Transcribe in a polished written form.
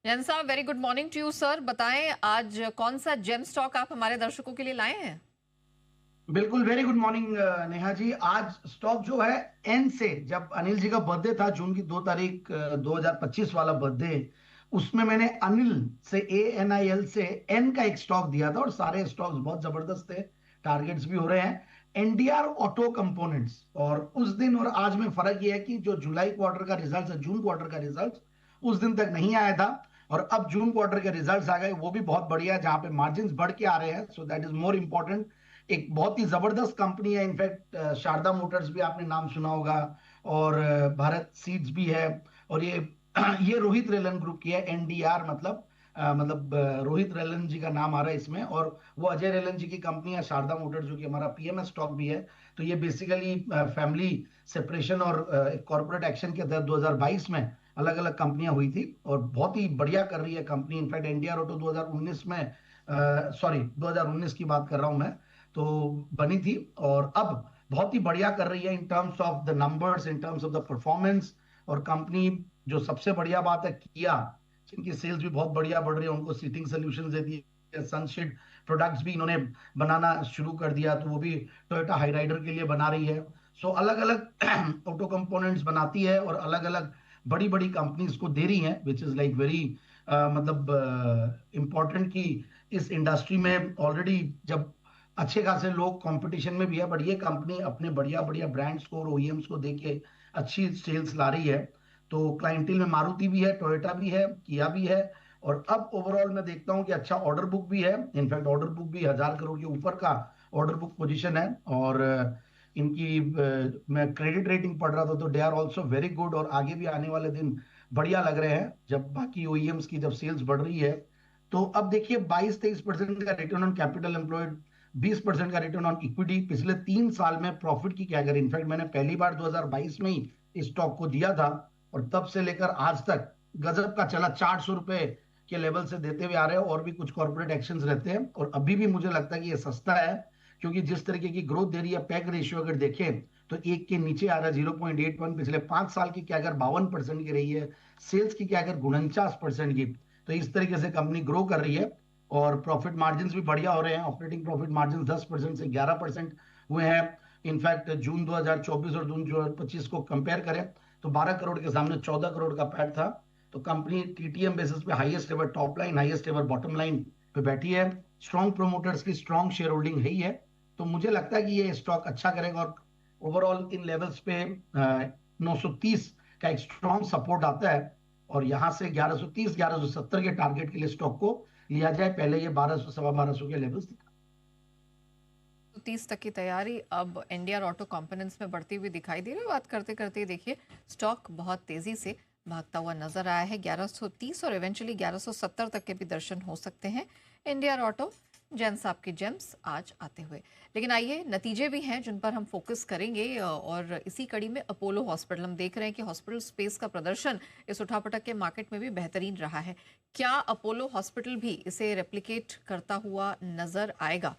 जैन साहब, very good morning to you sir. बताएं आज कौन सा जेम स्टॉक आप हमारे दर्शकों के लिए लाए हैं। बिल्कुल, very good morning Neha ji. आज स्टॉक जो है एन से, जब अनिल जी का बर्थडे था जून की 2 तारीख 2025 वाला बर्थडे, उसमें मैंने अनिल से ANIL से एन का एक स्टॉक दिया था और सारे स्टॉक्स बहुत जबरदस्त थे। टारगेट्स भी हो रहे हैं। NDR auto components. और उस दिन और आज में फर्क यह है कि जो जुलाई क्वार्टर का रिजल्ट है, जून क्वार्टर का रिजल्ट उस दिन तक नहीं आया था और अब जून क्वार्टर के रिजल्ट्स आ गए, वो भी बहुत बढ़िया है, जहां पे मार्जिन बढ़ के आ रहे हैं। So that is more important. एक बहुत ही जबरदस्त कंपनी है। इनफैक्ट शारदा मोटर्स भी आपने नाम सुना होगा, और भारत सीड्स भी है। और ये ये रोहित रेलन ग्रुप की है। NDR रोहित रेलन जी का नाम आ रहा है इसमें, और वो अजय रेलन जी की कंपनी है शारदा मोटर्स, जो कि हमारा PMS स्टॉक भी है। तो ये बेसिकली फैमिली सेपरेशन और कॉर्पोरेट एक्शन के तहत 2022 में अलग अलग कंपनियां हुई थी और बहुत ही बढ़िया कर रही है कंपनी। इनफैक्ट NDR ऑटो 2019 में, सॉरी 2019 की बात कर रहा हूं मैं, तो बनी थी और अब बहुत ही बढ़िया कर रही है in terms of the numbers, in terms of the performance. और कंपनी, जो सबसे बढ़िया बात है, किया, जिनकी सेल्स भी बहुत बढ़िया बढ़ रही है, उनको सीटिंग सोल्यूशन दे दिए। सनशीट प्रोडक्ट्स भी इन्होंने बनाना शुरू कर दिया, तो वो भी टोयोटा हाईराइडर के लिए बना रही है। सो अलग अलग ऑटो कंपोनेंट्स बनाती है और अलग अलग बड़ी बड़ी कंपनीज को दे रही हैं, which is like very important कि इस इंडस्ट्री में ऑलरेडी जब अच्छे खासे लोग कंपटीशन में भी है, बट ये कंपनी अपने बढ़िया बढ़िया ब्रांड्स को और OEMs को देके अच्छी सेल्स ला रही है। तो क्लाइंटेल में मारुति भी है, टोयोटा भी है, किया भी है। और अब ओवरऑल मैं देखता हूं कि अच्छा ऑर्डर बुक भी है। इनफैक्ट ऑर्डर बुक भी 1,000 करोड़ के ऊपर का ऑर्डर बुक पोजीशन है। और इनकी मैं क्रेडिट रेटिंग पढ़ रहा था, तो they are also very good. और आगे भी आने वाले दिन बढ़िया लग रहे हैं, जब बाकी OEMs की जब सेल्स बढ़ रही है। तो अब देखिए, 22-23% का रिटर्न ऑन कैपिटल एम्प्लॉयड, 20% का रिटर्न ऑन इक्विटी, पिछले 3 साल में प्रॉफिट की क्या करें। इनफैक्ट मैंने पहली बार 2022 में ही इस स्टॉक को दिया था और तब से लेकर आज तक गजब का चला। 400 रुपए के लेवल से देते हुए आ रहे हैं, और भी कुछ कॉर्पोरेट एक्शंस रहते हैं। और अभी भी मुझे लगता है कि ये सस्ता है, क्योंकि जिस तरीके की ग्रोथ दे रही है, पैक रेशियो अगर देखें तो एक के नीचे आ रहा है, 0.81। पिछले 5 साल की क्या अगर 52% की रही है, सेल्स की क्या अगर 49% की। तो इस तरीके से कंपनी ग्रो कर रही है और प्रॉफिट मार्जिन भी बढ़िया हो रहे हैं। ऑपरेटिंग प्रॉफिट मार्जिन 10% से 11% हुए हैं। इनफैक्ट जून 2024 और जून 2025 को कंपेयर करें तो 12 करोड़ के सामने 14 करोड़ का पैट था। तो कंपनी TTM बेसिस पे highest ever top line, highest ever bottom line पे बैठी है। स्ट्रॉन्ग प्रोमोटर्स की स्ट्रॉन्ग शेयर होल्डिंग है ही है। तो मुझे लगता है कि ये स्टॉक अच्छा करेगा। और ओवरऑल इन लेवल्स पे 930 का एक स्ट्रॉन्ग सपोर्ट आता है, और यहां से 1130 1170 के टारगेट के लिए स्टॉक को लिया जाए। पहले ये 1200 सवा 1200 के लेवल्स दिखा। तो 30 तक की तैयारी अब एनडीआर ऑटो कंपोनेंट्स में बढ़ती हुई दिखाई दे रही है। बात करते करते देखिए, स्टॉक बहुत तेजी से भागता हुआ नजर आया है। 1130 और इवेंचुअली 1170 तक के भी दर्शन हो सकते हैं एनडीआर ऑटो जैन साहब के जेम्स आज आते हुए। लेकिन आइए, नतीजे भी हैं जिन पर हम फोकस करेंगे। और इसी कड़ी में अपोलो हॉस्पिटल, हम देख रहे हैं कि हॉस्पिटल स्पेस का प्रदर्शन इस उठापटक के मार्केट में भी बेहतरीन रहा है। क्या अपोलो हॉस्पिटल भी इसे रेप्लिकेट करता हुआ नजर आएगा?